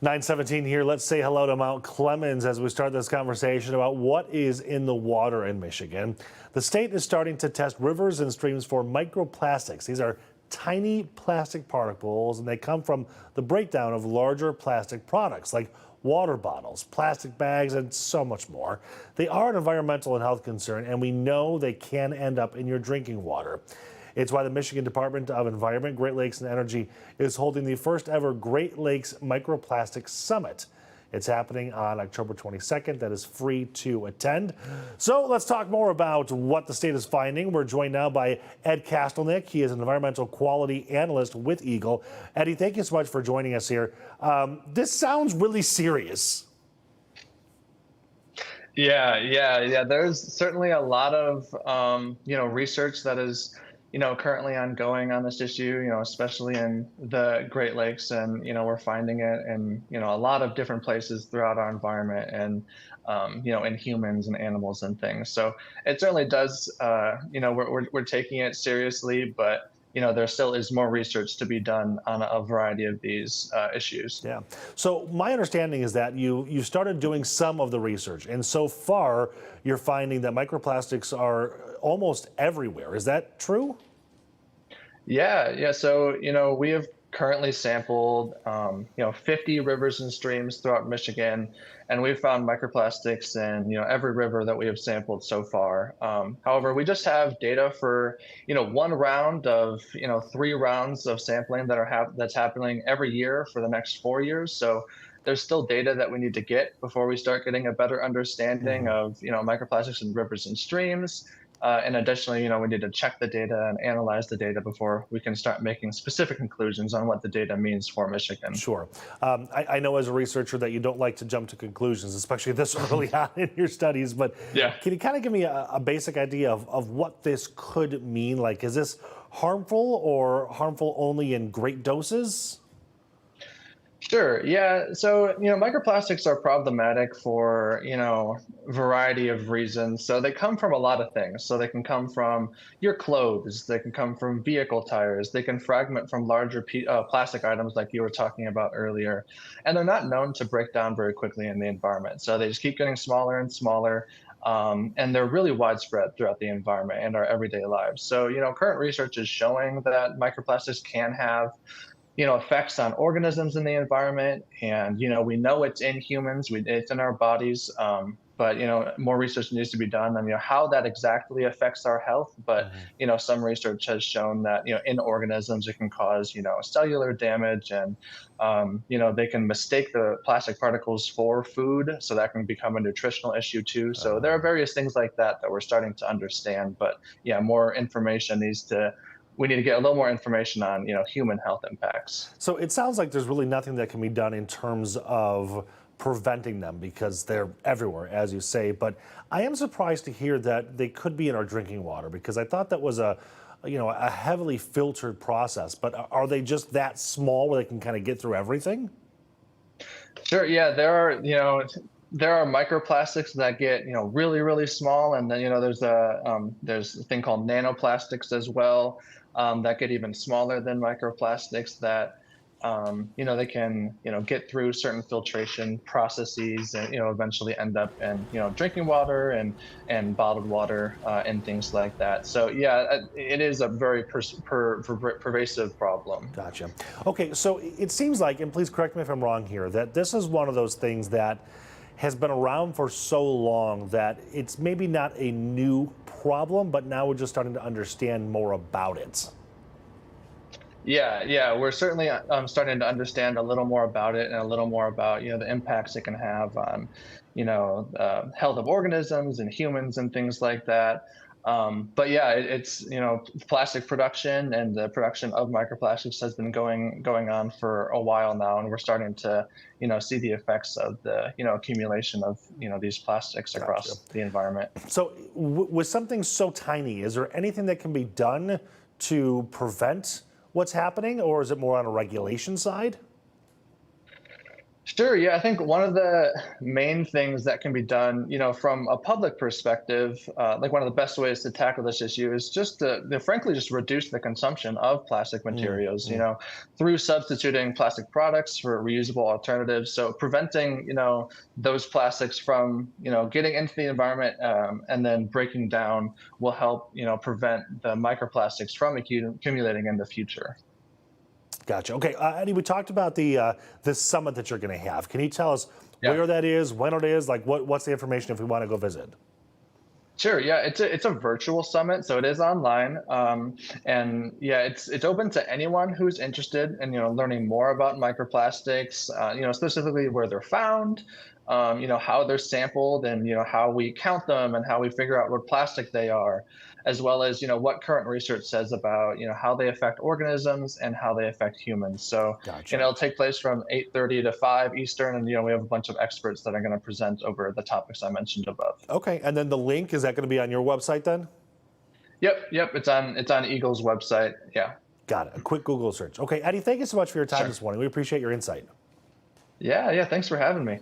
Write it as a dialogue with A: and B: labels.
A: 9:17 here. Let's say hello to Mount Clemens as we start this conversation about what is in the water in Michigan. The state is starting to test rivers and streams for microplastics. These are tiny plastic particles, and they come from the breakdown of larger plastic products like water bottles, plastic bags, and so much more. They are an environmental and health concern, and we know they can end up in your drinking water. It's why the Michigan Department of Environment, Great Lakes and Energy is holding the first ever Great Lakes Microplastics Summit. It's happening on October 22nd. That is free to attend. So let's talk more about what the state is finding. We're joined now by Ed Kastelnik. He is an environmental quality analyst with EGLE. Eddie, thank you so much for joining us here. This sounds really serious.
B: Yeah. There's certainly a lot of research that is currently ongoing on this issue, especially in the Great Lakes, and we're finding it in a lot of different places throughout our environment, and in humans and animals and things. So it certainly does. We're taking it seriously, but there still is more research to be done on a variety of these issues.
A: Yeah. So my understanding is that you started doing some of the research, and so far you're finding that microplastics are almost everywhere. Is that true?
B: Yeah. So we have currently sampled 50 rivers and streams throughout Michigan, and we've found microplastics in every river that we have sampled so far. However, we just have data for one round of 3 rounds of sampling that's happening every year for the next 4 years. So there's still data that we need to get before we start getting a better understanding of microplastics in rivers and streams. And additionally, we need to check the data and analyze the data before we can start making specific conclusions on what the data means for Michigan.
A: Sure. I know as a researcher that you don't like to jump to conclusions, especially this early on in your studies, but
B: yeah.
A: Can you kind of give me a basic idea of what this could mean? Like, is this harmful or harmful only in great doses?
B: Sure. Yeah. So, microplastics are problematic for, a variety of reasons. So they come from a lot of things. So they can come from your clothes. They can come from vehicle tires. They can fragment from larger plastic items like you were talking about earlier. And they're not known to break down very quickly in the environment. So they just keep getting smaller and smaller. And they're really widespread throughout the environment and our everyday lives. So, current research is showing that microplastics can have effects on organisms in the environment. And, we know it's in humans, it's in our bodies. But, more research needs to be done on, how that exactly affects our health. But, some research has shown that, in organisms, it can cause, cellular damage, and, they can mistake the plastic particles for food. So that can become a nutritional issue too. So there are various things like that we're starting to understand. But yeah, we need to get a little more information on, human health impacts.
A: So it sounds like there's really nothing that can be done in terms of preventing them because they're everywhere, as you say. But I am surprised to hear that they could be in our drinking water, because I thought that was a heavily filtered process. But are they just that small where they can kind of get through everything?
B: Sure. Yeah, there are microplastics that get really, really small, and then there's a thing called nanoplastics as well, that get even smaller than microplastics, that they can get through certain filtration processes, and eventually end up in drinking water and bottled water, and things like that. So yeah, it is a very pervasive problem.
A: Gotcha. Okay, so it seems like, and please correct me if I'm wrong here, that this is one of those things that has been around for so long that it's maybe not a new problem, but now we're just starting to understand more about it.
B: Yeah, we're certainly starting to understand a little more about it, and a little more about the impacts it can have on health of organisms and humans and things like that. But yeah, it's plastic production and the production of microplastics has been going on for a while now, and we're starting to see the effects of the accumulation of these plastics across the environment.
A: So with something so tiny, is there anything that can be done to prevent what's happening, or is it more on a regulation side?
B: Sure. Yeah, I think one of the main things that can be done, from a public perspective, like one of the best ways to tackle this issue is just frankly, just reduce the consumption of plastic
A: Mm,
B: materials,
A: mm.
B: through substituting plastic products for reusable alternatives. So preventing, those plastics from, getting into the environment and then breaking down will help, prevent the microplastics from accumulating in the future.
A: Gotcha. Okay, Eddie, we talked about the summit that you're going to have. Can you tell us
B: Yeah.
A: where that is, when it is, like what's the information if we want to go visit?
B: Sure. Yeah, it's a virtual summit, so it is online, and yeah, it's open to anyone who's interested in learning more about microplastics, specifically where they're found, how they're sampled, and how we count them and how we figure out what plastic they are, as well as what current research says about how they affect organisms and how they affect humans. So
A: Gotcha.
B: it'll take place from 8:30 to 5 Eastern, and we have a bunch of experts that are going to present over the topics I mentioned above.
A: Okay, and then the link, is that going to be on your website then?
B: Yep. It's on EGLE's website. Yeah.
A: Got it. A quick Google search. Okay, Eddie, thank you so much for your time
B: Sure.
A: this morning. We appreciate your insight.
B: Yeah. Thanks for having me.